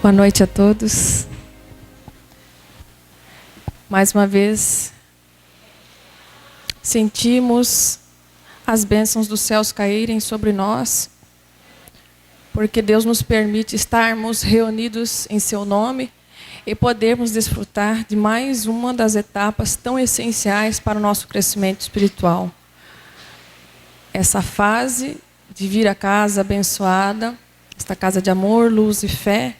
Boa noite a todos. Mais uma vez, sentimos as bênçãos dos céus caírem sobre nós, porque Deus nos permite estarmos reunidos em seu nome e podermos desfrutar de mais uma das etapas tão essenciais para o nosso crescimento espiritual. Essa fase de vir à casa abençoada, esta casa de amor, luz e fé,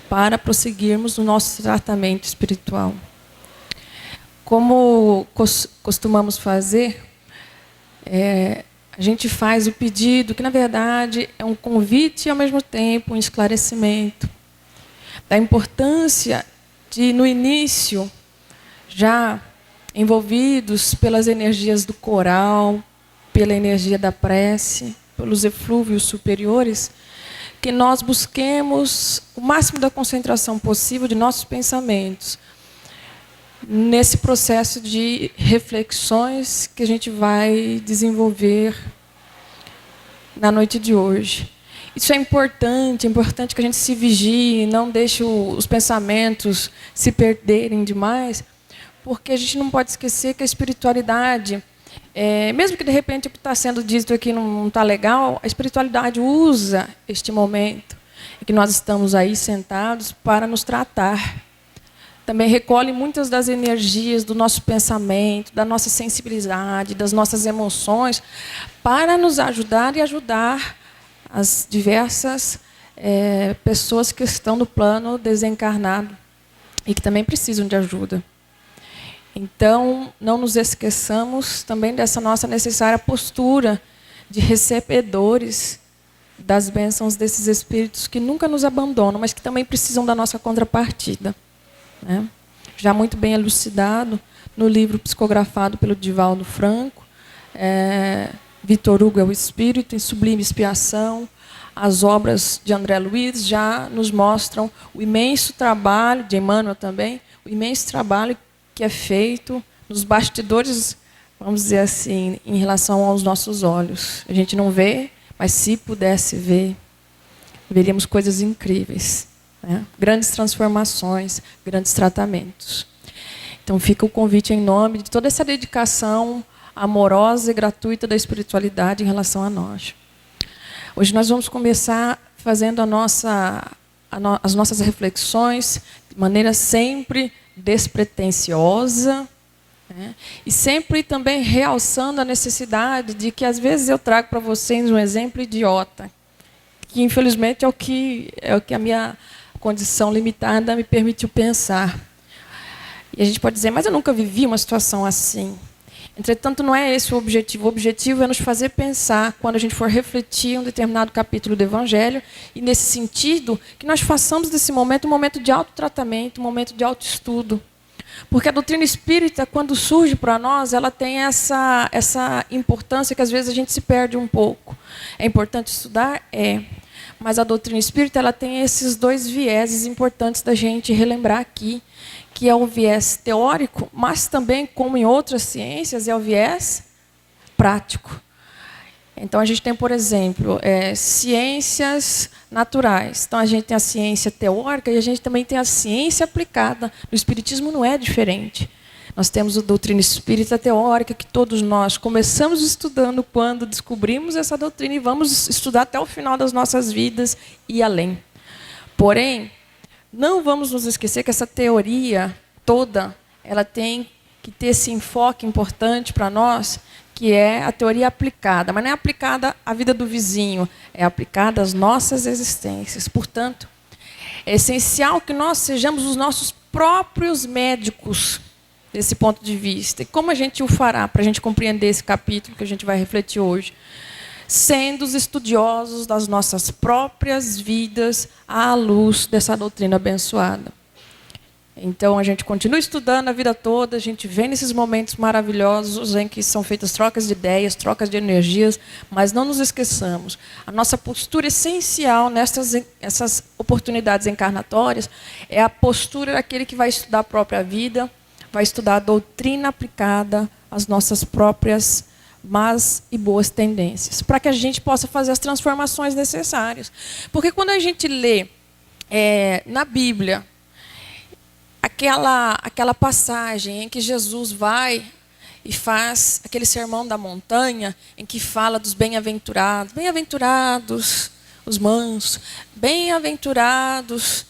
para prosseguirmos no nosso tratamento espiritual. Como costumamos fazer, a gente faz o pedido, que na verdade é um convite e ao mesmo tempo um esclarecimento da importância de, no início, já envolvidos pelas energias do coral, pela energia da prece, pelos eflúvios superiores, que nós busquemos o máximo da concentração possível de nossos pensamentos nesse processo de reflexões que a gente vai desenvolver na noite de hoje. Isso é importante que a gente se vigie, não deixe os pensamentos se perderem demais, porque a gente não pode esquecer que a espiritualidade, mesmo que de repente o que está sendo dito aqui não está legal, a espiritualidade usa este momento em que nós estamos aí sentados para nos tratar. Também recolhe muitas das energias do nosso pensamento, da nossa sensibilidade, das nossas emoções, para nos ajudar e ajudar as diversas pessoas que estão no plano desencarnado e que também precisam de ajuda. Então, não nos esqueçamos também dessa nossa necessária postura de recebedores das bênçãos desses espíritos que nunca nos abandonam, mas que também precisam da nossa contrapartida. Já muito bem elucidado no livro psicografado pelo Divaldo Franco, Vitor Hugo é o Espírito, em Sublime Expiação. As obras de André Luiz já nos mostram o imenso trabalho, de Emmanuel também, o imenso trabalho que é feito nos bastidores, vamos dizer assim, em relação aos nossos olhos. A gente não vê, mas se pudesse ver, veríamos coisas incríveis. Grandes transformações, grandes tratamentos. Então fica o convite em nome de toda essa dedicação amorosa e gratuita da espiritualidade em relação a nós. Hoje nós vamos começar fazendo as nossas reflexões de maneira sempre despretensiosa, e sempre também realçando a necessidade de que às vezes eu trago para vocês um exemplo idiota, que infelizmente é o que a minha condição limitada me permitiu pensar. E a gente pode dizer, mas eu nunca vivi uma situação assim. Entretanto, não é esse o objetivo. O objetivo é nos fazer pensar, quando a gente for refletir um determinado capítulo do Evangelho, e nesse sentido, que nós façamos desse momento um momento de autotratamento, um momento de autoestudo. Porque a doutrina espírita, quando surge para nós, ela tem essa importância que às vezes a gente se perde um pouco. É importante estudar? É. Mas a doutrina espírita ela tem esses dois vieses importantes da gente relembrar aqui, que é o viés teórico, mas também, como em outras ciências, é o viés prático. Então, a gente tem, por exemplo, ciências naturais. Então, a gente tem a ciência teórica e a gente também tem a ciência aplicada. No Espiritismo não é diferente. Nós temos a doutrina espírita teórica, que todos nós começamos estudando quando descobrimos essa doutrina e vamos estudar até o final das nossas vidas e além. Porém, não vamos nos esquecer que essa teoria toda, ela tem que ter esse enfoque importante para nós, que é a teoria aplicada. Mas não é aplicada à vida do vizinho, é aplicada às nossas existências. Portanto, é essencial que nós sejamos os nossos próprios médicos desse ponto de vista. E como a gente o fará para a gente compreender esse capítulo que a gente vai refletir hoje? Sendo os estudiosos das nossas próprias vidas à luz dessa doutrina abençoada. Então, a gente continua estudando a vida toda, a gente vem nesses momentos maravilhosos em que são feitas trocas de ideias, trocas de energias, mas não nos esqueçamos. A nossa postura essencial nessas oportunidades encarnatórias é a postura daquele que vai estudar a própria vida, vai estudar a doutrina aplicada às nossas próprias más e boas tendências, para que a gente possa fazer as transformações necessárias. Porque quando a gente lê na Bíblia, aquela passagem em que Jesus vai e faz aquele sermão da montanha, em que fala dos bem-aventurados, bem-aventurados os mansos, bem-aventurados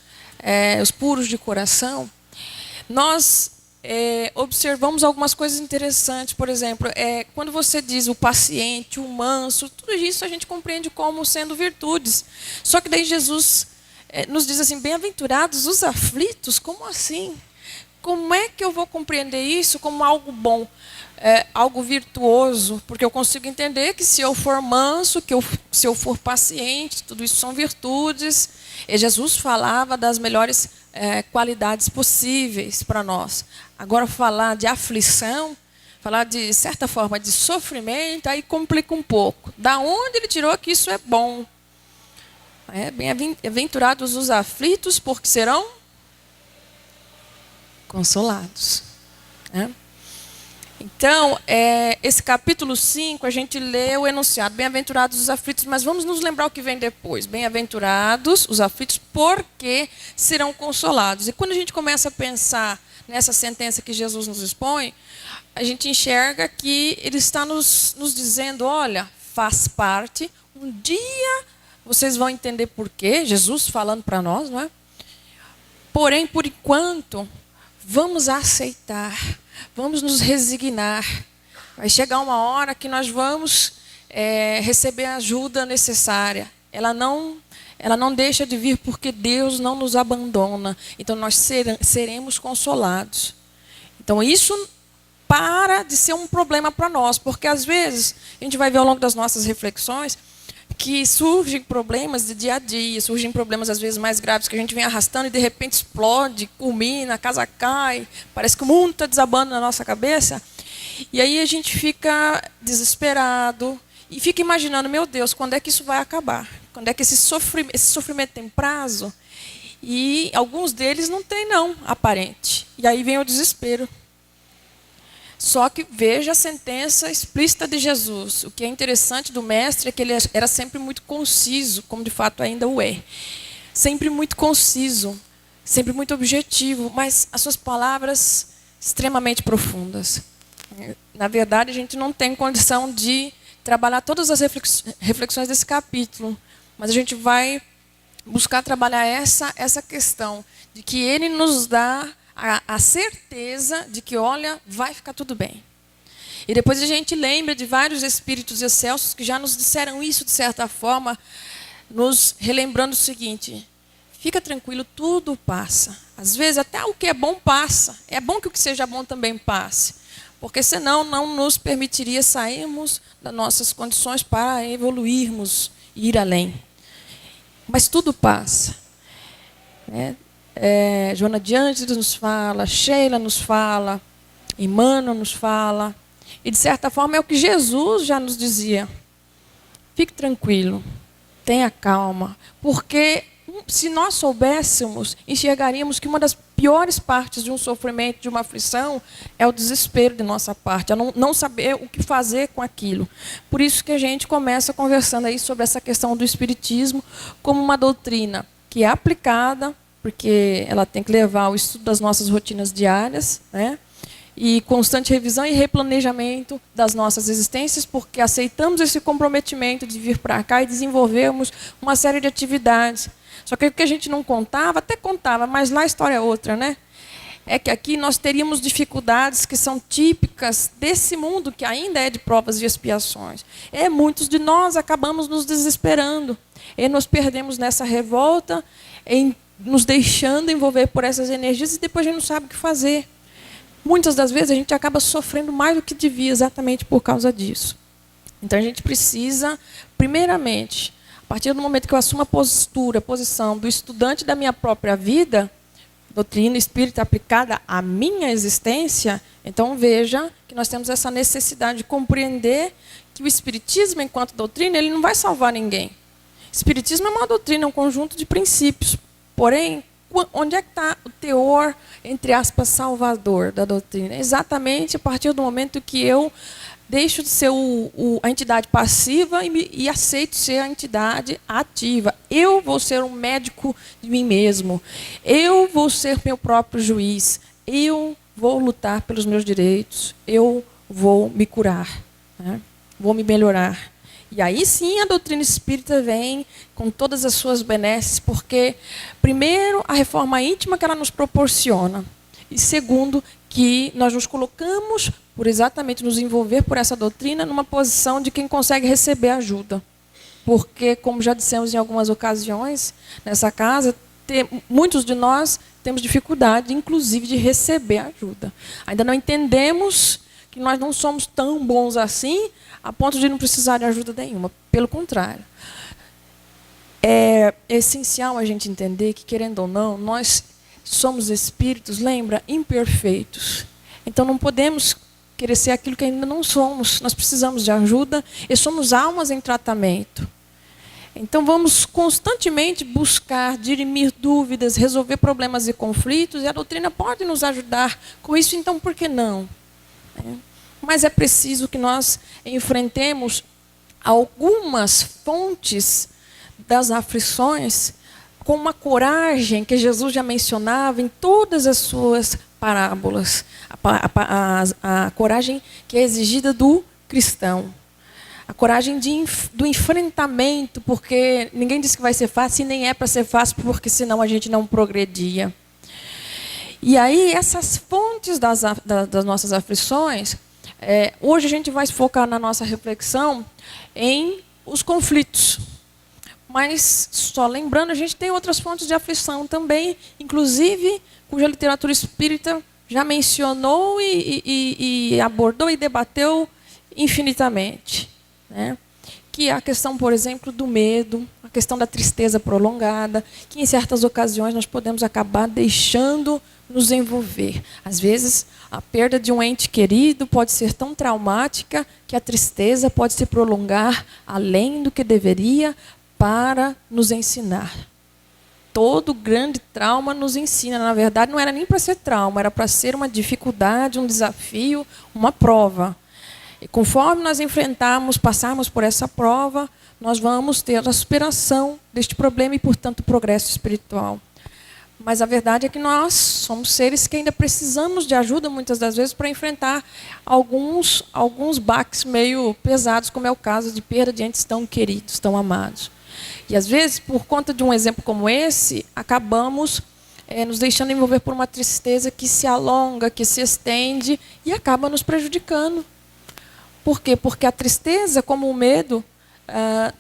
os puros de coração, nós observamos algumas coisas interessantes. Por exemplo, quando você diz o paciente, o manso, tudo isso a gente compreende como sendo virtudes. Só que daí Jesus nos diz assim, bem-aventurados os aflitos, como assim? Como é que eu vou compreender isso como algo bom, algo virtuoso? Porque eu consigo entender que se eu for manso, se eu for paciente, tudo isso são virtudes. E Jesus falava das melhores qualidades possíveis para nós. Agora, falar de aflição, falar de certa forma de sofrimento, aí complica um pouco. Da onde ele tirou que isso é bom? Bem-aventurados os aflitos, porque serão consolados. Então, esse capítulo 5, a gente lê o enunciado, bem-aventurados os aflitos, mas vamos nos lembrar o que vem depois. Bem-aventurados os aflitos, porque serão consolados. E quando a gente começa a pensar nessa sentença que Jesus nos expõe, a gente enxerga que ele está nos dizendo, olha, faz parte, um dia vocês vão entender por quê, Jesus falando para nós, não é? Porém, por enquanto, vamos aceitar, vamos nos resignar. Vai chegar uma hora que nós vamos receber a ajuda necessária. Ela não deixa de vir porque Deus não nos abandona. Então, nós seremos consolados. Então, isso para de ser um problema para nós, porque às vezes, a gente vai ver ao longo das nossas reflexões, que surgem problemas de dia a dia, surgem problemas às vezes mais graves que a gente vem arrastando e de repente explode, culmina, a casa cai, parece que o mundo está desabando na nossa cabeça. E aí a gente fica desesperado e fica imaginando, meu Deus, quando é que isso vai acabar? Quando é que esse sofrimento tem prazo? E alguns deles não tem não, aparente. E aí vem o desespero. Só que veja a sentença explícita de Jesus. O que é interessante do mestre é que ele era sempre muito conciso, como de fato ainda o é. Sempre muito conciso, sempre muito objetivo, mas as suas palavras extremamente profundas. Na verdade, a gente não tem condição de trabalhar todas as reflexões desse capítulo, mas a gente vai buscar trabalhar essa questão de que ele nos dá a certeza de que, olha, vai ficar tudo bem. E depois a gente lembra de vários espíritos excelsos que já nos disseram isso de certa forma, nos relembrando o seguinte, fica tranquilo, tudo passa. Às vezes até o que é bom passa. É bom que o que seja bom também passe. Porque senão não nos permitiria sairmos das nossas condições para evoluirmos e ir além. Mas tudo passa. Joana de Ângeles nos fala, Sheila nos fala, Emmanuel nos fala. E, de certa forma, é o que Jesus já nos dizia. Fique tranquilo, tenha calma. Porque, se nós soubéssemos, enxergaríamos que uma das piores partes de um sofrimento, de uma aflição, é o desespero de nossa parte, é não saber o que fazer com aquilo. Por isso que a gente começa conversando aí sobre essa questão do espiritismo como uma doutrina que é aplicada, porque ela tem que levar o estudo das nossas rotinas diárias, né? E constante revisão e replanejamento das nossas existências, porque aceitamos esse comprometimento de vir para cá e desenvolvermos uma série de atividades. Só que o que a gente não contava, até contava, mas lá a história é outra, né? É que aqui nós teríamos dificuldades que são típicas desse mundo que ainda é de provas e expiações. Muitos de nós acabamos nos desesperando e nos perdemos nessa revolta, nos deixando envolver por essas energias e depois a gente não sabe o que fazer. Muitas das vezes a gente acaba sofrendo mais do que devia exatamente por causa disso. Então a gente precisa, primeiramente, a partir do momento que eu assumo a posição do estudante da minha própria vida, doutrina espírita aplicada à minha existência, então veja que nós temos essa necessidade de compreender que o espiritismo, enquanto doutrina, ele não vai salvar ninguém. Espiritismo é uma doutrina, é um conjunto de princípios. Porém, onde é que está o teor, entre aspas, salvador da doutrina? Exatamente a partir do momento que eu deixo de ser a entidade passiva e aceito ser a entidade ativa. Eu vou ser um médico de mim mesmo. Eu vou ser meu próprio juiz. Eu vou lutar pelos meus direitos. Eu vou me curar, né? Vou me melhorar. E aí sim a doutrina espírita vem com todas as suas benesses, porque, primeiro, a reforma íntima que ela nos proporciona, e segundo, que nós nos colocamos, por exatamente nos envolver por essa doutrina, numa posição de quem consegue receber ajuda. Porque, como já dissemos em algumas ocasiões, nessa casa, muitos de nós temos dificuldade, inclusive, de receber ajuda. Ainda não entendemos que nós não somos tão bons assim, a ponto de não precisar de ajuda nenhuma. Pelo contrário. É essencial a gente entender que, querendo ou não, nós somos espíritos, lembra, imperfeitos. Então não podemos querer ser aquilo que ainda não somos. Nós precisamos de ajuda e somos almas em tratamento. Então vamos constantemente buscar dirimir dúvidas, resolver problemas e conflitos, e a doutrina pode nos ajudar com isso, então por que não? Mas é preciso que nós enfrentemos algumas fontes das aflições com uma coragem que Jesus já mencionava em todas as suas parábolas. A coragem que é exigida do cristão. A coragem do enfrentamento, porque ninguém diz que vai ser fácil e nem é para ser fácil, porque senão a gente não progredia. E aí, essas fontes das nossas aflições, hoje a gente vai se focar na nossa reflexão em os conflitos. Mas, só lembrando, a gente tem outras fontes de aflição também, inclusive, cuja literatura espírita já mencionou e abordou e debateu infinitamente, né? Que é a questão, por exemplo, do medo, a questão da tristeza prolongada, que em certas ocasiões nós podemos acabar deixando nos envolver. Às vezes, a perda de um ente querido pode ser tão traumática que a tristeza pode se prolongar além do que deveria para nos ensinar. Todo grande trauma nos ensina. Na verdade, não era nem para ser trauma, era para ser uma dificuldade, um desafio, uma prova. E conforme nós passarmos por essa prova, nós vamos ter a superação deste problema e, portanto, o progresso espiritual. Mas a verdade é que nós somos seres que ainda precisamos de ajuda, muitas das vezes, para enfrentar alguns baques meio pesados, como é o caso de perda de entes tão queridos, tão amados. E, às vezes, por conta de um exemplo como esse, acabamos nos deixando envolver por uma tristeza que se alonga, que se estende e acaba nos prejudicando. Por quê? Porque a tristeza, como o medo,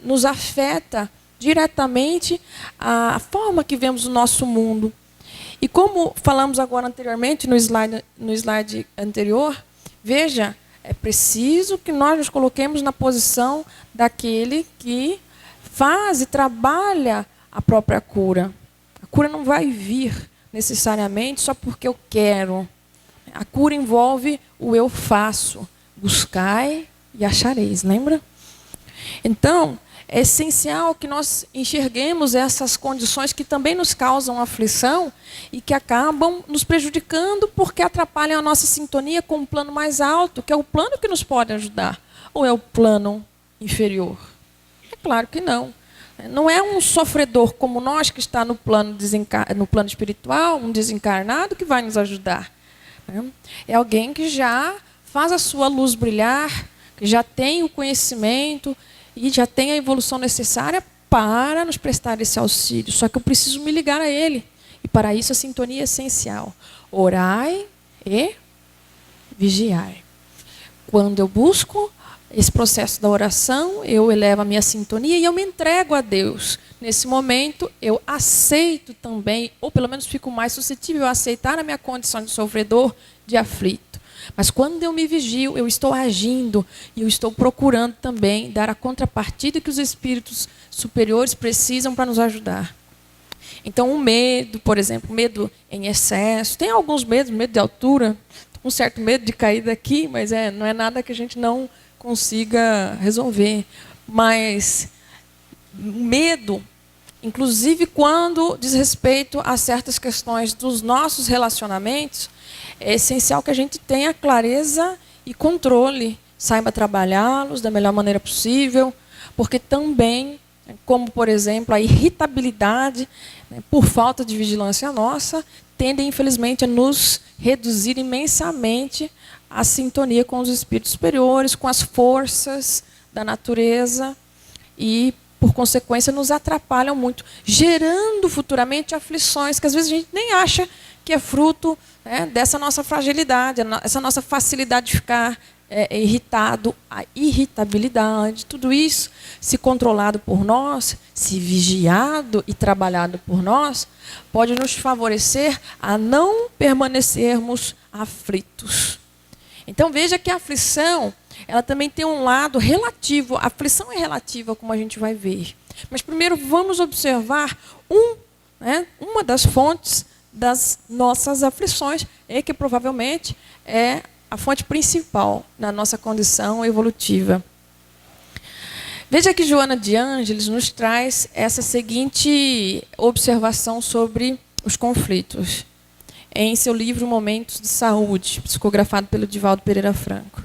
nos afeta diretamente a forma que vemos o nosso mundo. E como falamos agora anteriormente, no slide anterior, veja, é preciso que nós nos coloquemos na posição daquele que faz e trabalha a própria cura. A cura não vai vir necessariamente só porque eu quero. A cura envolve o eu faço. Buscai e achareis, lembra? Então, é essencial que nós enxerguemos essas condições que também nos causam aflição e que acabam nos prejudicando porque atrapalham a nossa sintonia com um plano mais alto, que é o plano que nos pode ajudar. Ou é o plano inferior? É claro que não. Não é um sofredor como nós que está no plano espiritual, um desencarnado, que vai nos ajudar. É alguém que já faz a sua luz brilhar, que já tem o conhecimento e já tem a evolução necessária para nos prestar esse auxílio. Só que eu preciso me ligar a ele. E para isso a sintonia é essencial. Orai e vigiai. Quando eu busco esse processo da oração, eu elevo a minha sintonia e eu me entrego a Deus. Nesse momento, eu aceito também, ou pelo menos fico mais suscetível a aceitar a minha condição de sofredor, de aflito. Mas quando eu me vigio, eu estou agindo e eu estou procurando também dar a contrapartida que os espíritos superiores precisam para nos ajudar. Então, o medo, por exemplo, medo em excesso. Tem alguns medos, medo de altura, um certo medo de cair daqui, mas não é nada que a gente não consiga resolver. Mas medo, inclusive quando diz respeito a certas questões dos nossos relacionamentos, é essencial que a gente tenha clareza e controle saiba trabalhá-los da melhor maneira possível, porque também, como, por exemplo, a irritabilidade, né, por falta de vigilância nossa, tendem, infelizmente, a nos reduzir imensamente a sintonia com os espíritos superiores, com as forças da natureza e, por consequência, nos atrapalham muito, gerando futuramente aflições que às vezes a gente nem acha que é fruto, né, dessa nossa fragilidade, essa nossa facilidade de ficar irritado, a irritabilidade, tudo isso, se controlado por nós, se vigiado e trabalhado por nós, pode nos favorecer a não permanecermos aflitos. Então veja que a aflição, ela também tem um lado relativo. A aflição é relativa, como a gente vai ver. Mas primeiro vamos observar uma das fontes das nossas aflições, que provavelmente é a fonte principal na nossa condição evolutiva. Veja que Joana de Ângeles nos traz essa seguinte observação sobre os conflitos, em seu livro Momentos de Saúde, psicografado pelo Divaldo Pereira Franco.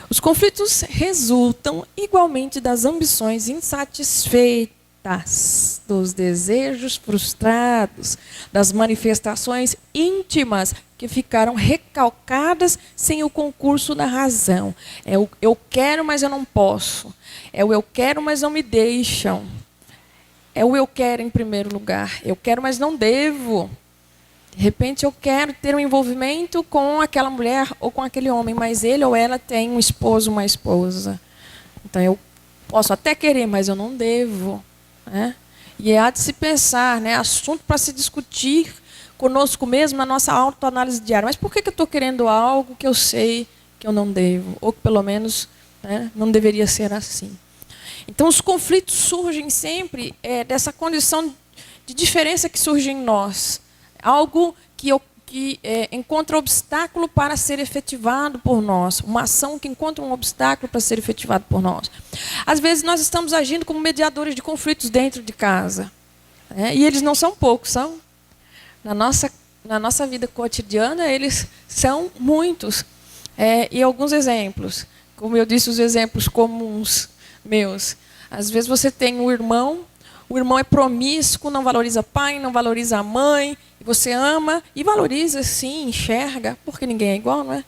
Os conflitos resultam igualmente das ambições insatisfeitas, dos desejos frustrados, das manifestações íntimas que ficaram recalcadas sem o concurso da razão. É o eu quero, mas eu não posso. É o eu quero, mas não me deixam. É o eu quero em primeiro lugar. Eu quero, mas não devo. De repente eu quero ter um envolvimento com aquela mulher ou com aquele homem, mas ele ou ela tem um esposo, uma esposa. Então eu posso até querer, mas eu não devo. Né? E há de se pensar, né? Assunto para se discutir conosco mesmo na nossa autoanálise diária. Mas por que eu estou querendo algo que eu sei que eu não devo? Ou que pelo menos, né, não deveria ser assim. Então os conflitos surgem sempre dessa condição de diferença que surge em nós. Algo que encontra obstáculo para ser efetivado por nós. Uma ação que encontra um obstáculo para ser efetivado por nós. Às vezes nós estamos agindo como mediadores de conflitos dentro de casa. Né? E eles não são poucos, são. Na nossa vida cotidiana, eles são muitos. E alguns exemplos. Como eu disse, os exemplos comuns meus. Às vezes você tem um irmão. O irmão é promíscuo, não valoriza pai, não valoriza a mãe. E você ama e valoriza, sim, enxerga, porque ninguém é igual, não é?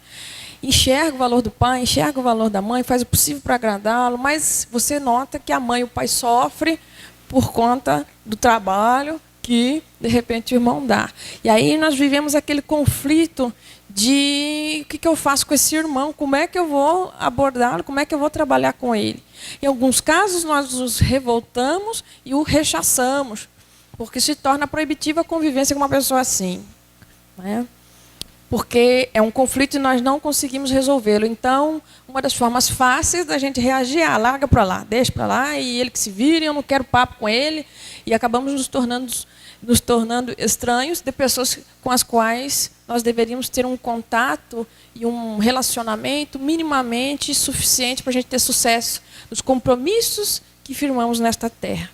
Enxerga o valor do pai, enxerga o valor da mãe, faz o possível para agradá-lo, mas você nota que a mãe e o pai sofrem por conta do trabalho que, de repente, o irmão dá. E aí nós vivemos aquele conflito de o que eu faço com esse irmão, como é que eu vou abordá-lo, como é que eu vou trabalhar com ele. Em alguns casos, nós nos revoltamos e o rechaçamos, porque se torna proibitiva a convivência com uma pessoa assim. Né? Porque é um conflito e nós não conseguimos resolvê-lo. Então, uma das formas fáceis da gente reagir é larga para lá, deixa para lá, e ele que se vire, eu não quero papo com ele, e acabamos nos tornando estranhos de pessoas com as quais nós deveríamos ter um contato e um relacionamento minimamente suficiente para a gente ter sucesso nos compromissos que firmamos nesta terra.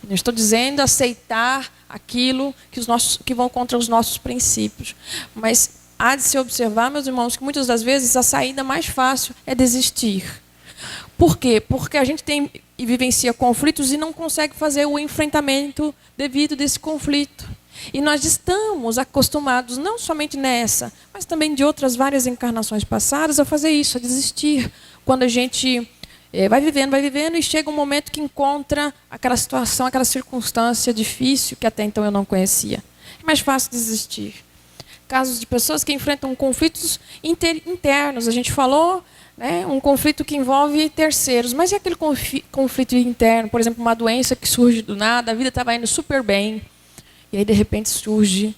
Não estou dizendo aceitar aquilo que vão contra os nossos princípios, mas há de se observar, meus irmãos, que muitas das vezes a saída mais fácil é desistir. Por quê? Porque a gente tem e vivencia conflitos e não consegue fazer o enfrentamento devido desse conflito. E nós estamos acostumados, não somente nessa, mas também de outras várias encarnações passadas, a fazer isso, a desistir. Quando a gente vai vivendo, e chega um momento que encontra aquela situação, aquela circunstância difícil que até então eu não conhecia. É mais fácil desistir. Casos de pessoas que enfrentam conflitos internos. A gente falou, né, um conflito que envolve terceiros. Mas e aquele conflito interno? Por exemplo, uma doença que surge do nada, a vida estava indo super bem. E aí, de repente, surge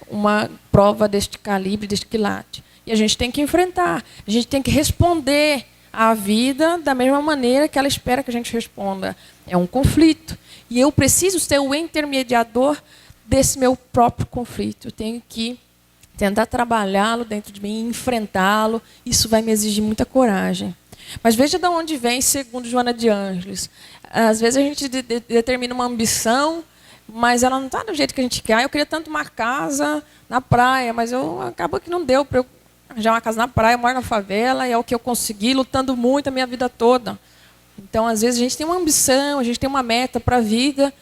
uma prova deste calibre, deste quilate. E a gente tem que enfrentar. A gente tem que responder à vida da mesma maneira que ela espera que a gente responda. É um conflito. E eu preciso ser o intermediador desse meu próprio conflito. Eu tenho que tentar trabalhá-lo dentro de mim, enfrentá-lo. Isso vai me exigir muita coragem. Mas veja de onde vem, segundo Joana de Ângeles. Às vezes a gente determina uma ambição, mas ela não está do jeito que a gente quer. Eu queria tanto uma casa na praia, mas acabou que não deu para eu arranjar uma casa na praia, eu moro na favela, é o que eu consegui, lutando muito a minha vida toda. Então, às vezes, a gente tem uma ambição, a gente tem uma meta para a vida.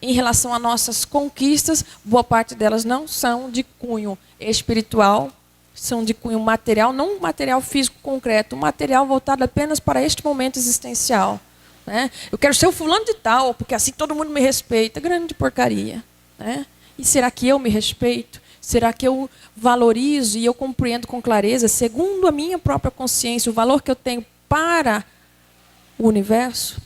Em relação a nossas conquistas, boa parte delas não são de cunho espiritual, são de cunho material, não um material físico concreto, um material voltado apenas para este momento existencial. Né? Eu quero ser o fulano de tal, porque assim todo mundo me respeita. Grande porcaria. Né? E será que eu me respeito? Será que eu valorizo e eu compreendo com clareza, segundo a minha própria consciência, o valor que eu tenho para o universo?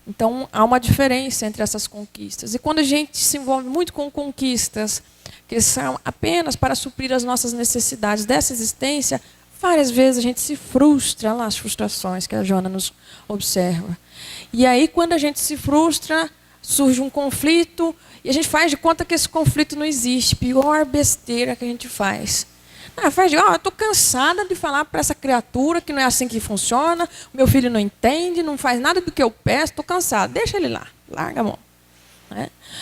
Então, há uma diferença entre essas conquistas. E quando a gente se envolve muito com conquistas que são apenas para suprir as nossas necessidades dessa existência, várias vezes a gente se frustra, lá as frustrações que a Joana nos observa. E aí, quando a gente se frustra, surge um conflito e a gente faz de conta que esse conflito não existe. Pior besteira que a gente faz. Faz de, eu estou cansada de falar para essa criatura que não é assim que funciona, meu filho não entende, não faz nada do que eu peço, estou cansada, deixa ele lá, larga a mão.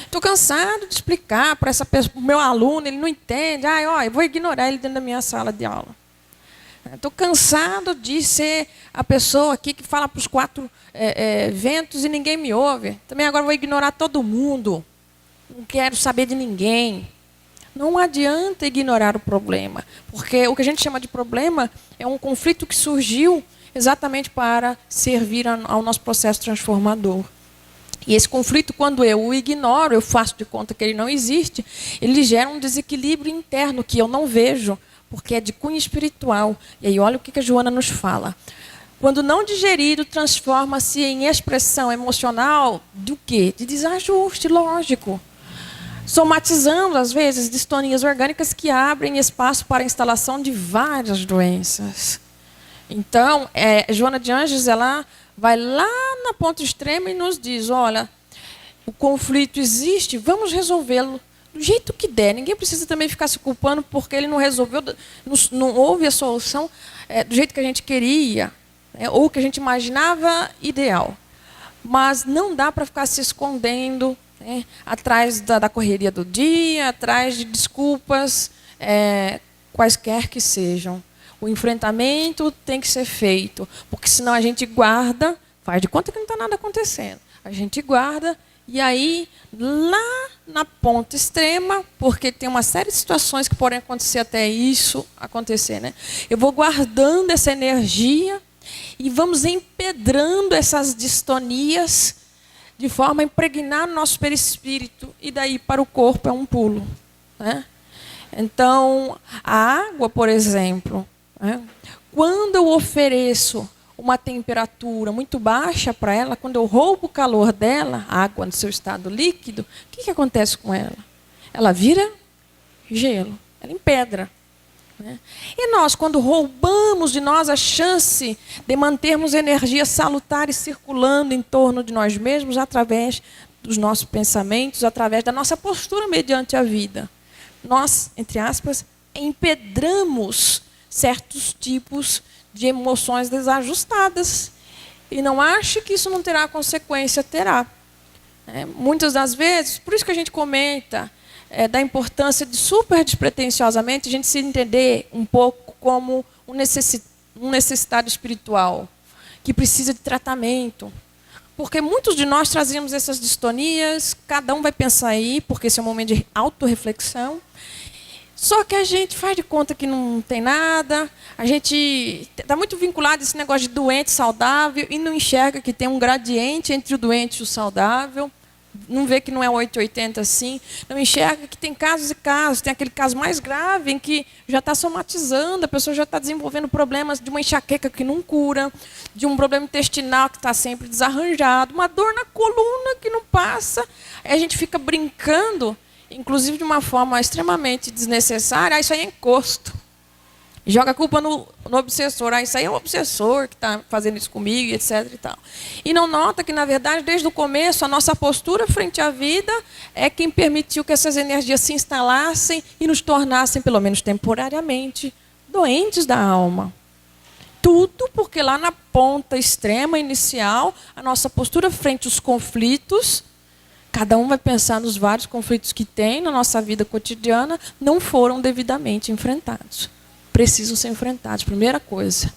Estou cansado de explicar para essa pessoa, o meu aluno, ele não entende, eu vou ignorar ele dentro da minha sala de aula. Estou cansado de ser a pessoa aqui que fala para os quatro ventos e ninguém me ouve. Também agora vou ignorar todo mundo, não quero saber de ninguém. Não adianta ignorar o problema, porque o que a gente chama de problema é um conflito que surgiu exatamente para servir ao nosso processo transformador. E esse conflito, quando eu o ignoro, eu faço de conta que ele não existe, ele gera um desequilíbrio interno que eu não vejo, porque é de cunho espiritual. E aí olha o que a Joana nos fala. Quando não digerido, transforma-se em expressão emocional do quê? De desajuste, lógico. Somatizando, às vezes, distonias orgânicas que abrem espaço para a instalação de várias doenças. Então, Joana de Ângeles, ela vai lá na ponta extrema e nos diz, olha, o conflito existe, vamos resolvê-lo do jeito que der. Ninguém precisa também ficar se culpando porque ele não resolveu, não houve a solução do jeito que a gente queria, ou que a gente imaginava ideal. Mas não dá para ficar se escondendo, atrás da correria do dia, atrás de desculpas, quaisquer que sejam. O enfrentamento tem que ser feito, porque senão a gente guarda, faz de conta que não está nada acontecendo. A gente guarda e aí, lá na ponta extrema, porque tem uma série de situações que podem acontecer até isso acontecer, eu vou guardando essa energia e vamos empedrando essas distonias de forma a impregnar no nosso perispírito, e daí para o corpo é um pulo. Então, a água, por exemplo, quando eu ofereço uma temperatura muito baixa para ela, quando eu roubo o calor dela, a água no seu estado líquido, o que acontece com ela? Ela vira gelo, ela empedra. E nós, quando roubamos de nós a chance de mantermos energia salutar e circulando em torno de nós mesmos, através dos nossos pensamentos, através da nossa postura mediante a vida, nós, entre aspas, empedramos certos tipos de emoções desajustadas. E não ache que isso não terá consequência, terá. Muitas das vezes, por isso que a gente comenta da importância de, super despretensiosamente, a gente se entender um pouco como um necessitado espiritual, que precisa de tratamento. Porque muitos de nós trazemos essas distonias, cada um vai pensar aí, porque esse é um momento de autorreflexão. Só que a gente faz de conta que não tem nada, a gente está muito vinculado a esse negócio de doente saudável e não enxerga que tem um gradiente entre o doente e o saudável. Não vê que não é 880 assim, não enxerga que tem casos e casos. Tem aquele caso mais grave em que já está somatizando, a pessoa já está desenvolvendo problemas de uma enxaqueca que não cura, de um problema intestinal que está sempre desarranjado, uma dor na coluna que não passa. Aí a gente fica brincando, inclusive de uma forma extremamente desnecessária, isso aí é encosto. Joga a culpa no obsessor. Isso aí é o obsessor que está fazendo isso comigo, etc. E tal. E não nota que, na verdade, desde o começo, a nossa postura frente à vida é quem permitiu que essas energias se instalassem e nos tornassem, pelo menos temporariamente, doentes da alma. Tudo porque lá na ponta extrema, inicial, a nossa postura frente aos conflitos, cada um vai pensar nos vários conflitos que tem na nossa vida cotidiana, não foram devidamente enfrentados. precisam ser enfrentados, primeira coisa.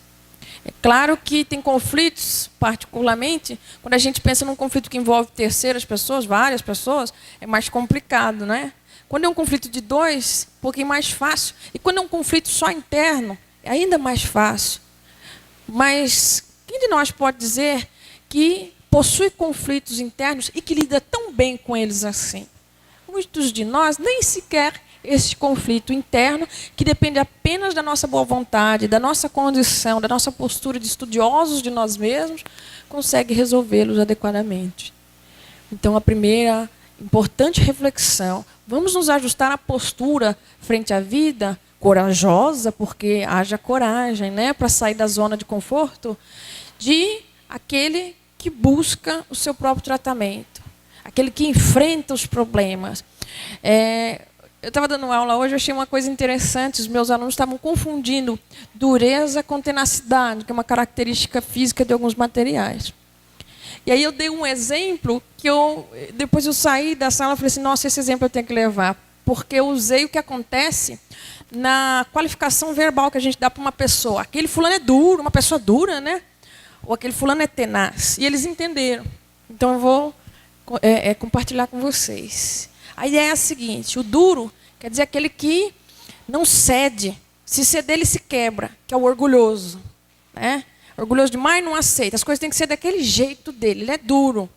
É claro que tem conflitos, particularmente, quando a gente pensa num conflito que envolve terceiras pessoas, várias pessoas, é mais complicado, né? Quando é um conflito de dois, um pouquinho mais fácil. E quando é um conflito só interno, é ainda mais fácil. Mas quem de nós pode dizer que possui conflitos internos e que lida tão bem com eles assim? Muitos de nós nem sequer esse conflito interno, que depende apenas da nossa boa vontade, da nossa condição, da nossa postura de estudiosos de nós mesmos, consegue resolvê-los adequadamente. Então, a primeira importante reflexão, vamos nos ajustar à postura frente à vida, corajosa, porque haja coragem, né, para sair da zona de conforto, de aquele que busca o seu próprio tratamento, aquele que enfrenta os problemas. Eu estava dando aula hoje, eu achei uma coisa interessante, os meus alunos estavam confundindo dureza com tenacidade, que é uma característica física de alguns materiais. E aí eu dei um exemplo que depois eu saí da sala e falei assim, nossa, esse exemplo eu tenho que levar, porque eu usei o que acontece na qualificação verbal que a gente dá para uma pessoa. Aquele fulano é duro, uma pessoa dura, né? Ou aquele fulano é tenaz. E eles entenderam. Então eu vou compartilhar com vocês. A ideia é a seguinte, o duro quer dizer aquele que não cede. Se ceder, ele se quebra, que é o orgulhoso, né? Orgulhoso demais não aceita. As coisas têm que ser daquele jeito dele. Ele é duro.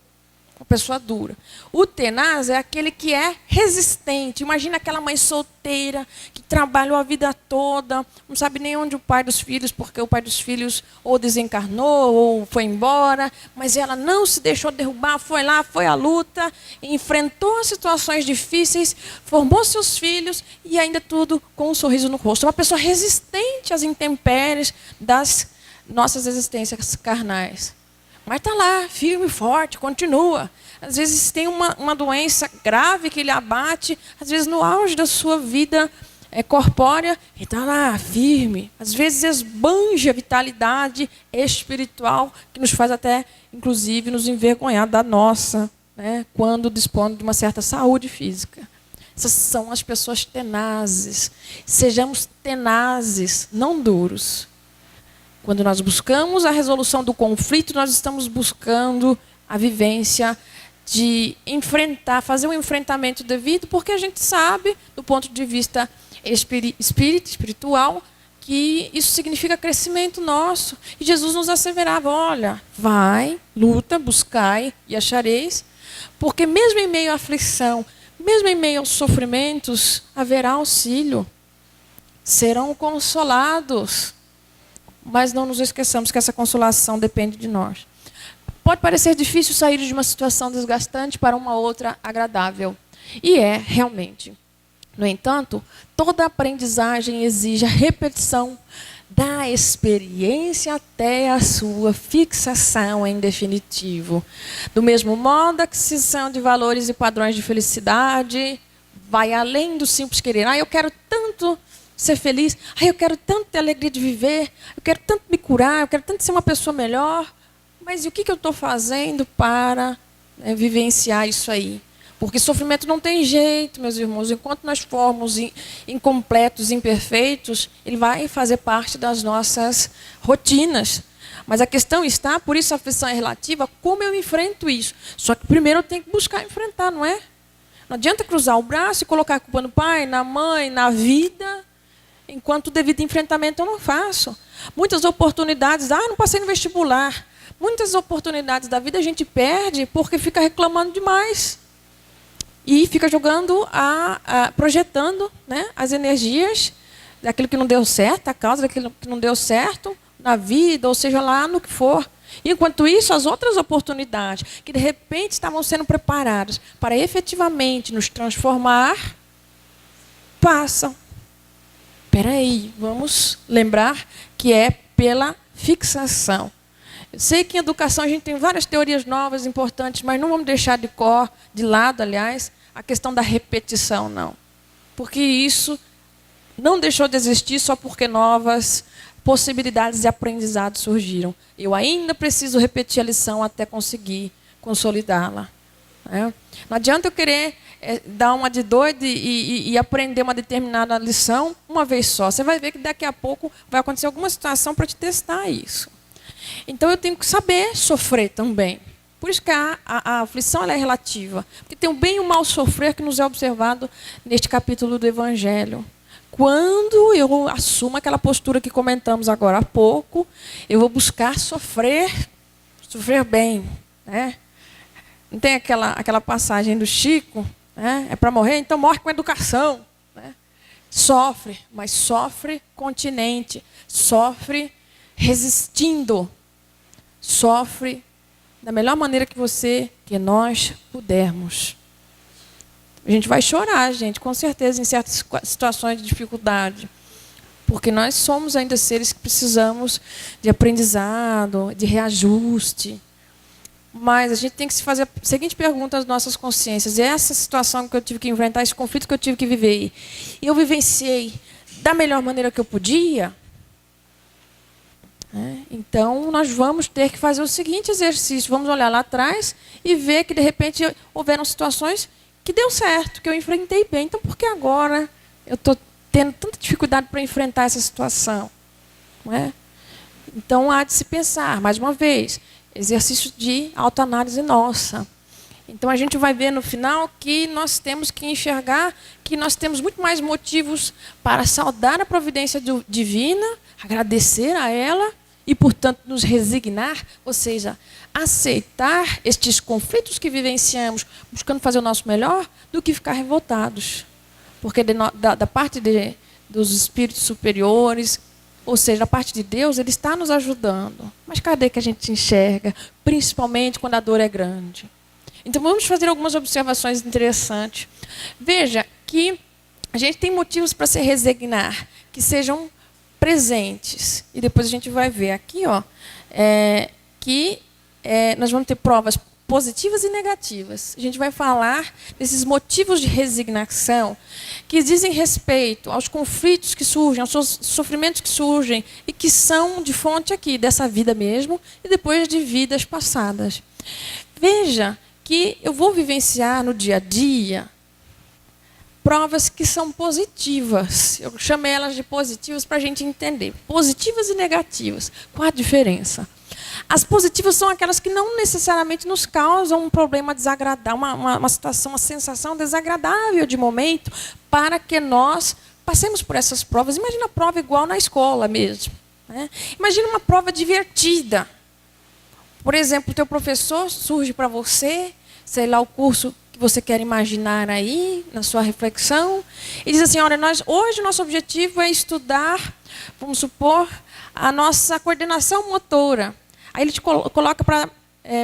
Uma pessoa dura. O tenaz é aquele que é resistente. Imagina aquela mãe solteira que trabalhou a vida toda, não sabe nem onde o pai dos filhos, porque o pai dos filhos ou desencarnou ou foi embora, mas ela não se deixou derrubar, foi lá, foi à luta, enfrentou as situações difíceis, formou seus filhos e ainda tudo com um sorriso no rosto. Uma pessoa resistente às intempéries das nossas existências carnais. Mas está lá, firme e forte, continua. Às vezes tem uma doença grave que lhe abate, às vezes no auge da sua vida corpórea, e está lá, firme. Às vezes esbanja a vitalidade espiritual, que nos faz até, inclusive, nos envergonhar da nossa, né, quando dispõe de uma certa saúde física. Essas são as pessoas tenazes. Sejamos tenazes, não duros. Quando nós buscamos a resolução do conflito, nós estamos buscando a vivência de enfrentar, fazer um enfrentamento devido, porque a gente sabe, do ponto de vista espiritual, que isso significa crescimento nosso. E Jesus nos asseverava, olha, vai, luta, buscai e achareis, porque mesmo em meio à aflição, mesmo em meio aos sofrimentos, haverá auxílio. Serão consolados. Mas não nos esqueçamos que essa consolação depende de nós. Pode parecer difícil sair de uma situação desgastante para uma outra agradável. E é, realmente. No entanto, toda aprendizagem exige a repetição da experiência até a sua fixação em definitivo. Do mesmo modo, a aquisição de valores e padrões de felicidade vai além do simples querer. Eu quero tanto ser feliz, eu quero tanto ter alegria de viver, eu quero tanto me curar, eu quero tanto ser uma pessoa melhor, mas e o que eu estou fazendo para vivenciar isso aí? Porque sofrimento não tem jeito, meus irmãos, enquanto nós formos incompletos, imperfeitos, ele vai fazer parte das nossas rotinas. Mas a questão está, por isso a aflição é relativa, como eu enfrento isso. Só que primeiro eu tenho que buscar enfrentar, não é? Não adianta cruzar o braço e colocar a culpa no pai, na mãe, na vida. Enquanto devido enfrentamento eu não faço. Muitas oportunidades, não passei no vestibular. Muitas oportunidades da vida a gente perde porque fica reclamando demais. E fica jogando, projetando, né, as energias daquilo que não deu certo, a causa daquilo que não deu certo na vida, ou seja lá no que for. E, enquanto isso, as outras oportunidades que de repente estavam sendo preparadas para efetivamente nos transformar, passam. Espera aí, vamos lembrar que é pela fixação. Eu sei que em educação a gente tem várias teorias novas, importantes, mas não vamos deixar de lado, aliás, a questão da repetição, não. Porque isso não deixou de existir só porque novas possibilidades de aprendizado surgiram. Eu ainda preciso repetir a lição até conseguir consolidá-la. Não adianta eu querer dar uma de doido e aprender uma determinada lição uma vez só. Você vai ver que daqui a pouco vai acontecer alguma situação para te testar isso. Então, eu tenho que saber sofrer também. Por isso que a aflição ela é relativa. Porque tem o bem e o mal sofrer que nos é observado neste capítulo do Evangelho. Quando eu assumo aquela postura que comentamos agora há pouco, eu vou buscar sofrer bem. Né? Não tem aquela passagem do Chico, né? É para morrer, então morre com educação. Né? Sofre, mas sofre continente, sofre resistindo, sofre da melhor maneira que nós pudermos. A gente vai chorar, gente, com certeza, em certas situações de dificuldade. Porque nós somos ainda seres que precisamos de aprendizado, de reajuste. Mas a gente tem que se fazer a seguinte pergunta às nossas consciências. Essa situação que eu tive que enfrentar, esse conflito que eu tive que viver, eu vivenciei da melhor maneira que eu podia? Então, nós vamos ter que fazer o seguinte exercício. Vamos olhar lá atrás e ver que, de repente, houveram situações que deu certo, que eu enfrentei bem. Então, por que agora eu estou tendo tanta dificuldade para enfrentar essa situação? Não é? Então, há de se pensar, mais uma vez, exercício de autoanálise nossa. Então, a gente vai ver no final que nós temos que enxergar que nós temos muito mais motivos para saudar a providência divina, agradecer a ela e, portanto, nos resignar, ou seja, aceitar estes conflitos que vivenciamos, buscando fazer o nosso melhor, do que ficar revoltados. Porque da parte dos espíritos superiores, ou seja, da parte de Deus, Ele está nos ajudando. Mas cadê que a gente enxerga? Principalmente quando a dor é grande. Então, vamos fazer algumas observações interessantes. Veja que a gente tem motivos para se resignar, que sejam presentes. E depois a gente vai ver aqui, que nós vamos ter provas positivas e negativas. A gente vai falar desses motivos de resignação que dizem respeito aos conflitos que surgem, aos sofrimentos que surgem e que são de fonte aqui, dessa vida mesmo, e depois de vidas passadas. Veja que eu vou vivenciar no dia a dia provas que são positivas. Eu chamei elas de positivas para a gente entender. Positivas e negativas. Qual a diferença? As positivas são aquelas que não necessariamente nos causam um problema desagradável, uma situação, uma sensação desagradável de momento, para que nós passemos por essas provas. Imagina a prova igual na escola mesmo. Né? Imagina uma prova divertida. Por exemplo, o teu professor surge para você, sei lá, o curso que você quer imaginar aí, na sua reflexão, e diz assim, olha, hoje o nosso objetivo é estudar, vamos supor, a nossa coordenação motora. Aí ele te coloca para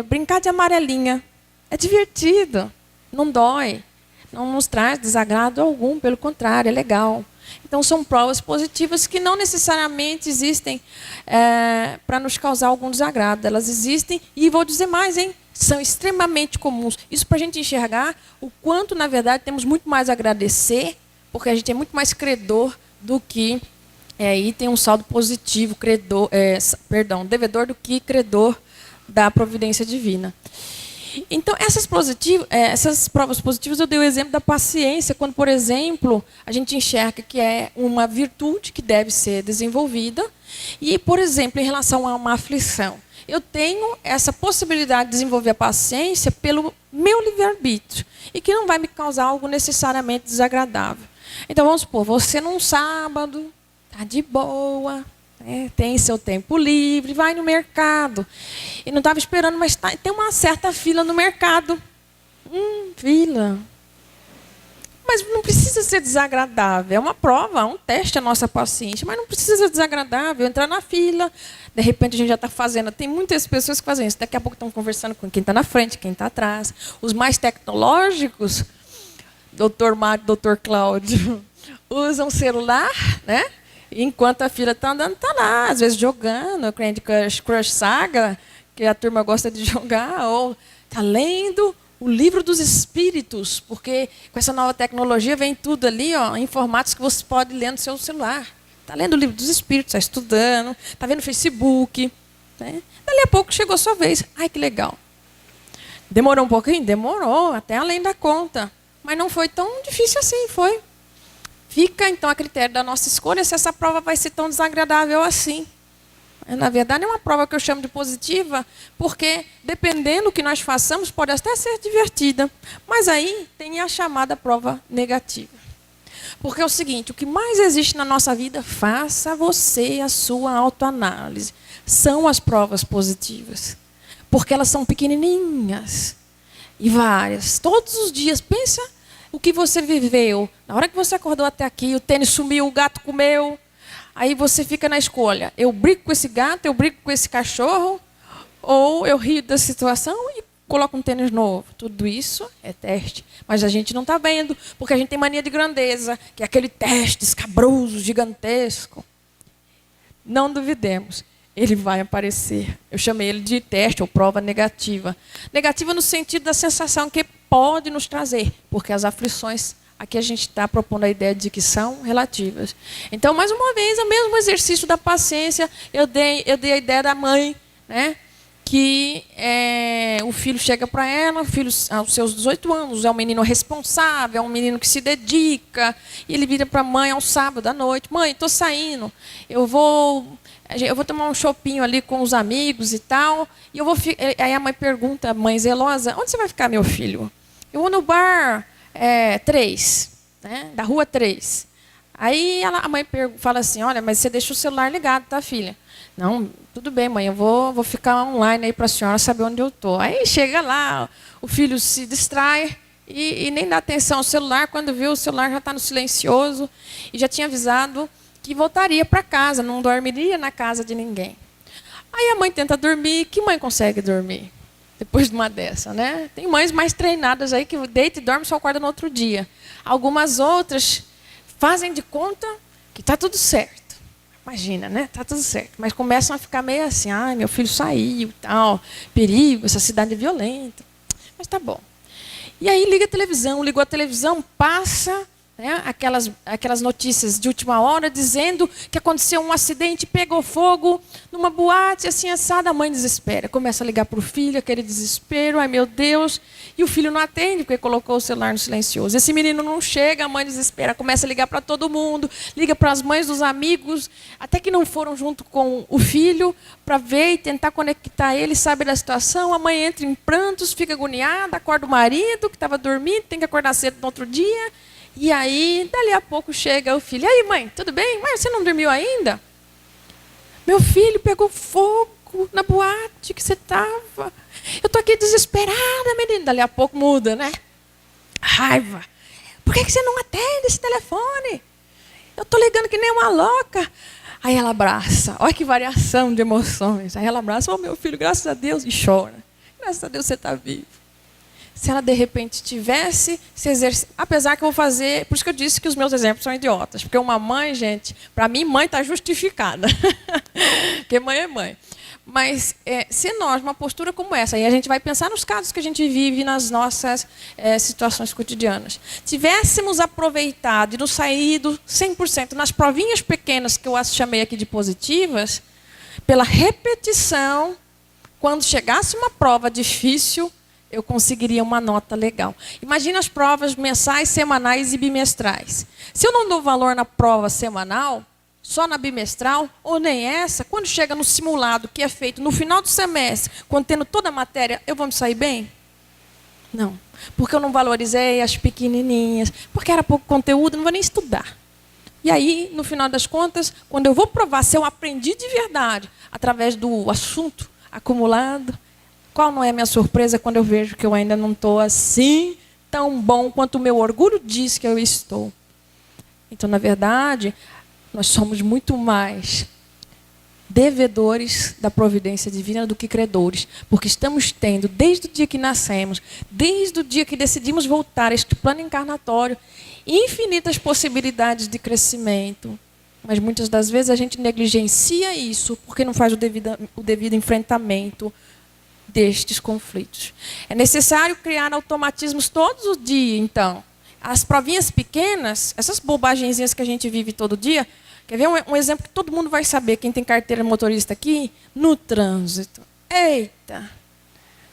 brincar de amarelinha. É divertido, não dói, não nos traz desagrado algum, pelo contrário, é legal. Então, são provas positivas que não necessariamente existem para nos causar algum desagrado. Elas existem, e vou dizer mais, são extremamente comuns. Isso para a gente enxergar o quanto, na verdade, temos muito mais a agradecer, porque a gente é muito mais credor do que... aí tem um saldo positivo, devedor do que credor da providência divina. Então, essas provas positivas, eu dei o exemplo da paciência, quando, por exemplo, a gente enxerga que é uma virtude que deve ser desenvolvida, e, por exemplo, em relação a uma aflição, eu tenho essa possibilidade de desenvolver a paciência pelo meu livre-arbítrio, e que não vai me causar algo necessariamente desagradável. Então, vamos supor, você num sábado, está de boa, tem seu tempo livre, vai no mercado. E não estava esperando, mas tem uma certa fila no mercado. Fila. Mas não precisa ser desagradável. É uma prova, um teste a nossa paciência. Mas não precisa ser desagradável. Entrar na fila, de repente a gente já está fazendo. Tem muitas pessoas que fazem isso. Daqui a pouco estão conversando com quem está na frente, quem está atrás. Os mais tecnológicos, doutor Mário, doutor Cláudio, usam celular, né? Enquanto a fila está andando, está lá, às vezes jogando, Candy Crush Saga, que a turma gosta de jogar, ou está lendo o livro dos espíritos, porque com essa nova tecnologia vem tudo ali, em formatos que você pode ler no seu celular. Está lendo o livro dos espíritos, está estudando, está vendo o Facebook. Né? Dali a pouco chegou a sua vez. Ai, que legal. Demorou um pouquinho? Demorou, até além da conta. mas não foi tão difícil assim, foi. Fica, então, a critério da nossa escolha se essa prova vai ser tão desagradável assim. Na verdade, é uma prova que eu chamo de positiva, porque, dependendo do que nós façamos, pode até ser divertida. Mas aí tem a chamada prova negativa. Porque é o seguinte, o que mais existe na nossa vida, faça você a sua autoanálise. São as provas positivas. Porque elas são pequenininhas e várias. Todos os dias, pensa o que você viveu. Na hora que você acordou até aqui, o tênis sumiu, o gato comeu. Aí você fica na escolha. Eu brigo com esse gato, eu brigo com esse cachorro, ou eu rio da situação e coloco um tênis novo. Tudo isso é teste. Mas a gente não está vendo, porque a gente tem mania de grandeza, que é aquele teste escabroso, gigantesco. Não duvidemos. Ele vai aparecer. Eu chamei ele de teste ou prova negativa. Negativa no sentido da sensação que pode nos trazer, porque as aflições, aqui a gente está propondo a ideia de que são relativas. Então, mais uma vez, é o mesmo exercício da paciência. Eu dei a ideia da mãe, né? Que o filho chega para ela, o filho aos seus 18 anos, é um menino responsável, é um menino que se dedica, e ele vira para a mãe ao sábado à noite: mãe, estou saindo, eu vou tomar um chopinho ali com os amigos e tal, e aí a mãe pergunta, mãe zelosa: onde você vai ficar, meu filho? Eu vou no bar 3, né, da rua 3. Aí a mãe fala assim: olha, mas você deixa o celular ligado, tá, filha? Não, tudo bem, mãe, eu vou ficar online aí para a senhora saber onde eu estou. Aí chega lá, o filho se distrai e nem dá atenção ao celular. Quando viu, o celular já está no silencioso e já tinha avisado que voltaria para casa, não dormiria na casa de ninguém. Aí a mãe tenta dormir. Que mãe consegue dormir depois de uma dessa, né? Tem mães mais treinadas aí que deita e dorme e só acorda no outro dia. Algumas outras fazem de conta que está tudo certo. Imagina, né? Está tudo certo. Mas começam a ficar meio assim: ai, meu filho saiu, tal, perigo, essa cidade é violenta. Mas tá bom. E aí ligou a televisão, passa, né, aquelas notícias de última hora dizendo que aconteceu um acidente, pegou fogo numa boate, assim, assada. A mãe desespera, começa a ligar para o filho, aquele desespero: ai, meu Deus. E o filho não atende, porque colocou o celular no silencioso. Esse menino não chega, a mãe desespera, começa a ligar para todo mundo, liga para as mães dos amigos, até que não foram junto com o filho, para ver e tentar conectar ele, sabe da situação. A mãe entra em prantos, fica agoniada, acorda o marido, que estava dormindo, tem que acordar cedo no outro dia. E aí, dali a pouco, chega o filho: e aí, mãe, tudo bem? Mas você não dormiu ainda? Meu filho pegou fogo na boate que você estava. Eu estou aqui desesperada, menina. Dali a pouco muda, né? Raiva. Por que você não atende esse telefone? Eu estou ligando que nem uma louca. Aí ela abraça. Olha que variação de emoções. Aí ela abraça: oh, meu filho, graças a Deus. E chora. Graças a Deus você está vivo. Se ela, de repente, tivesse se exercido... Apesar que eu vou fazer... Por isso que eu disse que os meus exemplos são idiotas. Porque uma mãe, gente... Para mim, mãe está justificada. Porque mãe é mãe. Mas se nós, uma postura como essa, e a gente vai pensar nos casos que a gente vive nas nossas situações cotidianas, tivéssemos aproveitado e nos saído 100% nas provinhas pequenas, que eu as chamei aqui de positivas, pela repetição, quando chegasse uma prova difícil, eu conseguiria uma nota legal. Imagina as provas mensais, semanais e bimestrais. Se eu não dou valor na prova semanal, só na bimestral, ou nem essa, quando chega no simulado, que é feito no final do semestre, quando tendo toda a matéria, eu vou me sair bem? Não. Porque eu não valorizei as pequenininhas, porque era pouco conteúdo, não vou nem estudar. E aí, no final das contas, quando eu vou provar se eu aprendi de verdade, através do assunto acumulado, qual não é a minha surpresa quando eu vejo que eu ainda não estou assim tão bom quanto o meu orgulho diz que eu estou? Então, na verdade, nós somos muito mais devedores da providência divina do que credores, porque estamos tendo, desde o dia que nascemos, desde o dia que decidimos voltar a este plano encarnatório, infinitas possibilidades de crescimento. Mas muitas das vezes a gente negligencia isso porque não faz o devido enfrentamento destes conflitos. É necessário criar automatismos todos os dias, então. As provinhas pequenas, essas bobagenzinhas que a gente vive todo dia, quer ver um exemplo que todo mundo vai saber, quem tem carteira motorista aqui? No trânsito. Eita!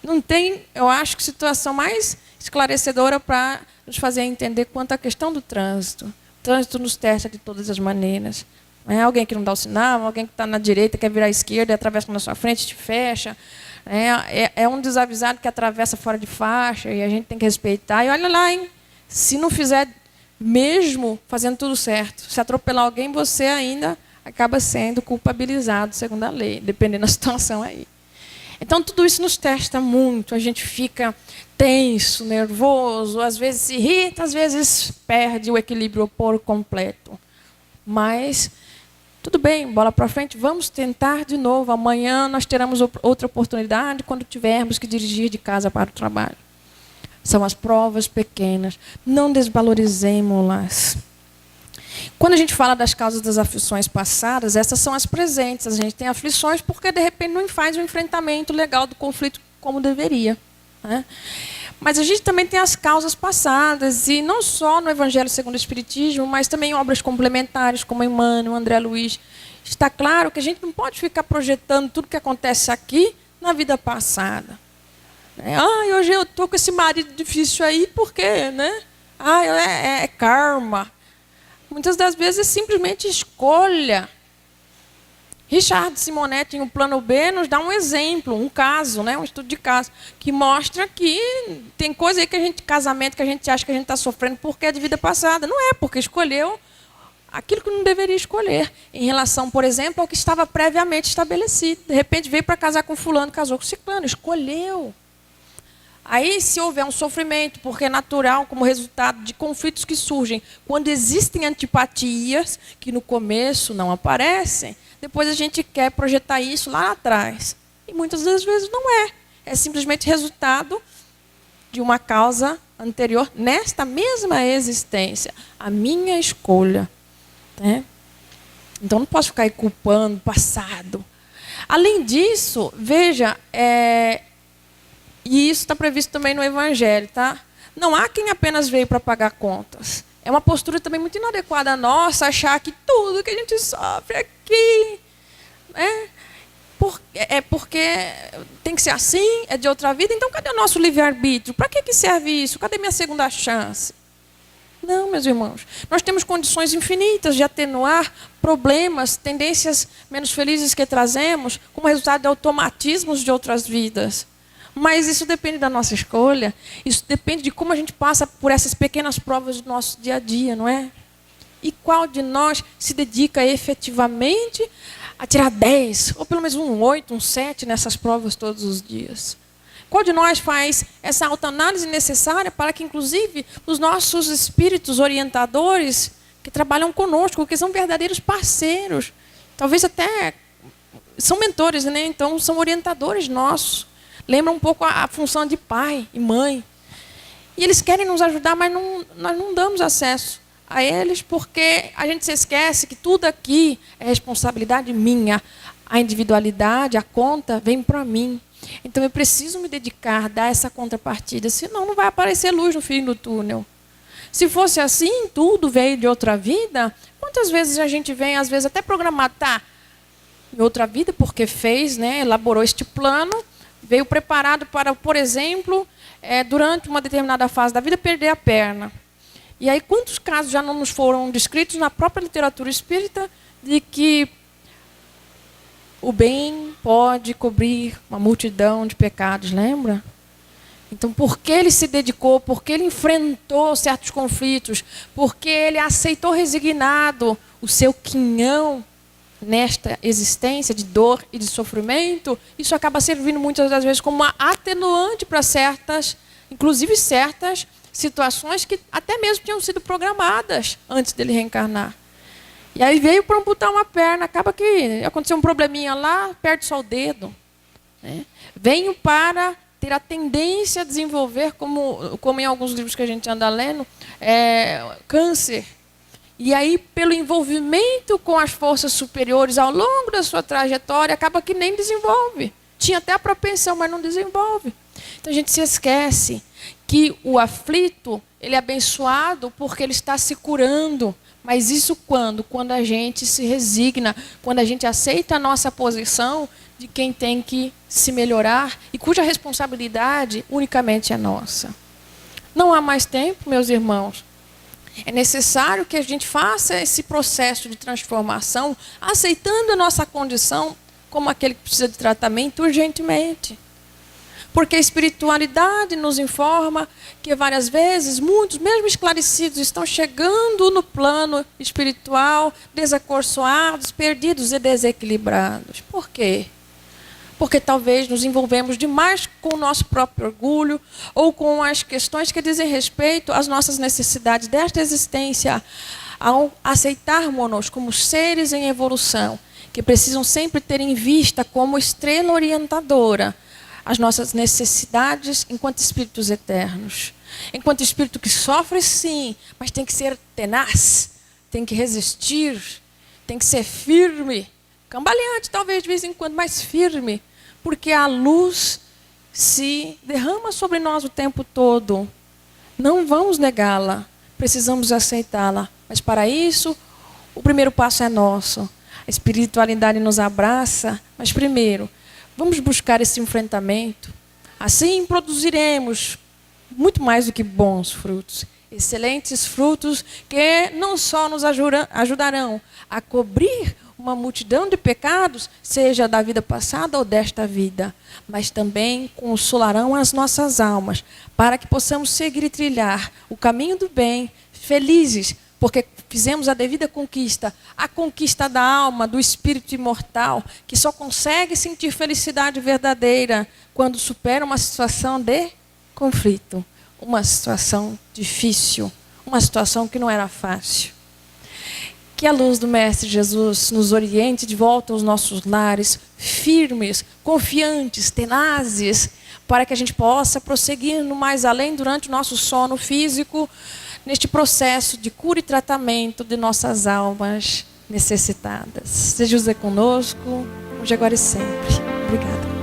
Não tem, eu acho que situação mais esclarecedora para nos fazer entender quanto à questão do trânsito. O trânsito nos testa de todas as maneiras. É alguém que não dá o sinal, alguém que está na direita, quer virar à esquerda, atravessa na sua frente, te fecha. É um desavisado que atravessa fora de faixa e a gente tem que respeitar. E olha lá, hein? Se não fizer mesmo fazendo tudo certo, se atropelar alguém, você ainda acaba sendo culpabilizado, segundo a lei, dependendo da situação aí. Então, tudo isso nos testa muito. A gente fica tenso, nervoso, às vezes se irrita, às vezes perde o equilíbrio por completo. Mas, tudo bem, bola para frente, vamos tentar de novo. Amanhã nós teremos outra oportunidade quando tivermos que dirigir de casa para o trabalho. São as provas pequenas. Não desvalorizemos-las. Quando a gente fala das causas das aflições passadas, essas são as presentes. A gente tem aflições porque, de repente, não faz um enfrentamento legal do conflito como deveria. Né? Mas a gente também tem as causas passadas, e não só no Evangelho segundo o Espiritismo, mas também em obras complementares, como Emmanuel, André Luiz. Está claro que a gente não pode ficar projetando tudo que acontece aqui na vida passada. Hoje eu estou com esse marido difícil aí, por quê? Né? É karma. Muitas das vezes é simplesmente escolha. Richard Simonetti, em O Plano B, nos dá um exemplo, um caso, né, um estudo de caso, que mostra que tem coisa aí casamento que a gente acha que a gente está sofrendo porque é de vida passada. Não é, porque escolheu aquilo que não deveria escolher, em relação, por exemplo, ao que estava previamente estabelecido. De repente veio para casar com fulano, casou com ciclano, escolheu. Aí, se houver um sofrimento, porque é natural, como resultado de conflitos que surgem quando existem antipatias, que no começo não aparecem, depois a gente quer projetar isso lá atrás. E muitas das vezes não é. É simplesmente resultado de uma causa anterior nesta mesma existência. A minha escolha. Né? Então, não posso ficar aí culpando o passado. Além disso, veja... E isso está previsto também no Evangelho, tá? Não há quem apenas veio para pagar contas. É uma postura também muito inadequada nossa, achar que tudo que a gente sofre aqui é porque tem que ser assim, é de outra vida. Então, cadê o nosso livre-arbítrio? Para que serve isso? Cadê minha segunda chance? Não, meus irmãos. Nós temos condições infinitas de atenuar problemas, tendências menos felizes que trazemos, como resultado de automatismos de outras vidas. Mas isso depende da nossa escolha, isso depende de como a gente passa por essas pequenas provas do nosso dia a dia, não é? E qual de nós se dedica efetivamente a tirar 10, ou pelo menos um 8, um 7 nessas provas todos os dias? Qual de nós faz essa autoanálise necessária para que, inclusive, os nossos espíritos orientadores que trabalham conosco, que são verdadeiros parceiros, talvez até são mentores, né? Então são orientadores nossos. Lembra um pouco a função de pai e mãe. E eles querem nos ajudar, mas nós não damos acesso a eles, porque a gente se esquece que tudo aqui é responsabilidade minha. A individualidade, a conta, vem para mim. Então eu preciso me dedicar, dar essa contrapartida, senão não vai aparecer luz no fim do túnel. Se fosse assim, tudo veio de outra vida, quantas vezes a gente vem, às vezes até programar, em outra vida, porque fez, né, elaborou este plano, veio preparado para, por exemplo, durante uma determinada fase da vida, perder a perna. E aí, quantos casos já não nos foram descritos na própria literatura espírita de que o bem pode cobrir uma multidão de pecados, lembra? Então, porque ele se dedicou, porque ele enfrentou certos conflitos, porque ele aceitou resignado o seu quinhão nesta existência de dor e de sofrimento, isso acaba servindo muitas das vezes como uma atenuante para certas, inclusive certas situações que até mesmo tinham sido programadas antes dele reencarnar. E aí veio para amputar uma perna, acaba que aconteceu um probleminha lá, perde só o dedo. Né? Venho para ter a tendência a desenvolver, como em alguns livros que a gente anda lendo, câncer. E aí, pelo envolvimento com as forças superiores ao longo da sua trajetória, acaba que nem desenvolve. Tinha até a propensão, mas não desenvolve. Então, a gente se esquece que o aflito, ele é abençoado porque ele está se curando. Mas isso quando? Quando a gente se resigna, quando a gente aceita a nossa posição de quem tem que se melhorar e cuja responsabilidade unicamente é nossa. Não há mais tempo, meus irmãos. É necessário que a gente faça esse processo de transformação, aceitando a nossa condição como aquele que precisa de tratamento urgentemente. Porque a espiritualidade nos informa que várias vezes muitos, mesmo esclarecidos, estão chegando no plano espiritual desacorçoados, perdidos e desequilibrados. Por quê? Porque talvez nos envolvemos demais com o nosso próprio orgulho ou com as questões que dizem respeito às nossas necessidades desta existência, ao aceitarmos-nos como seres em evolução, que precisam sempre ter em vista como estrela orientadora as nossas necessidades enquanto espíritos eternos. Enquanto espírito que sofre, sim, mas tem que ser tenaz, tem que resistir, tem que ser firme, cambaleante talvez de vez em quando, mas firme, porque a luz se derrama sobre nós o tempo todo. Não vamos negá-la, precisamos aceitá-la, mas para isso o primeiro passo é nosso. A espiritualidade nos abraça, mas primeiro vamos buscar esse enfrentamento. Assim produziremos muito mais do que bons frutos. Excelentes frutos que não só nos ajudarão a cobrir uma multidão de pecados, seja da vida passada ou desta vida, mas também consolarão as nossas almas, para que possamos seguir e trilhar o caminho do bem, felizes, porque fizemos a devida conquista, a conquista da alma, do espírito imortal, que só consegue sentir felicidade verdadeira quando supera uma situação de conflito, uma situação difícil, uma situação que não era fácil. Que a luz do Mestre Jesus nos oriente de volta aos nossos lares, firmes, confiantes, tenazes, para que a gente possa prosseguir no mais além durante o nosso sono físico, neste processo de cura e tratamento de nossas almas necessitadas. Seja conosco, hoje, agora e sempre. Obrigada.